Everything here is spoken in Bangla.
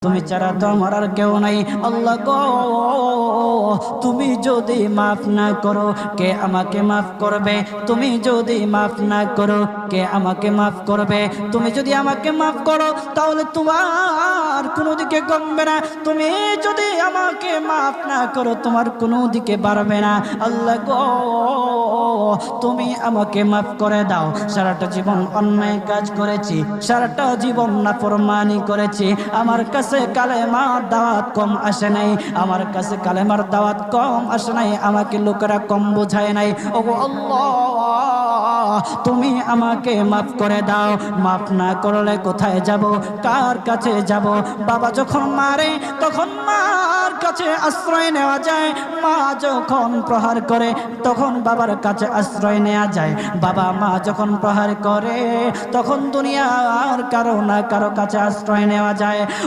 তুমি ছাড়া তো আমার আর কেউ নাই। আল্লাহ গো, তুমি যদি মাফ না করো কে আমাকে মাফ করবে? তুমি যদি মাফ না করো কে আমাকে মাফ করবে? তুমি যদি আমাকে মাফ করো তাহলে তোমার কোনো দিকে কমবে না, তুমি যদি আমাকে মাফ না করো তোমার কোনো দিকে বাড়বে না। আল্লাহ গো, তুমি আমাকে মাফ করে দাও। সারাটা জীবন অন্যায় কাজ করেছি, সারাটা জীবন নাফরমানি করেছি, আমার কাছে কালেমার দাওয়াত কম আসে নাই, আমার কাছে কালেমার দাওয়াত কম আসে নাই, আমাকে লোকেরা কম বোঝায় নাই। ওগো আল্লাহ, তুমি আমাকে মাফ করে দাও। মাফ না করলে কোথায় যাব, কার কাছে যাব? বাবা যখন মারে তখন মার কাছে আশ্রয় নেওয়া যায়, মা যখন প্রহার করে তখন বাবার কাছে আশ্রয় নেওয়া যায়, বাবা মা যখন প্রহার করে তখন দুনিয়ার কারো না কারো কাছে আশ্রয় নেওয়া যায়।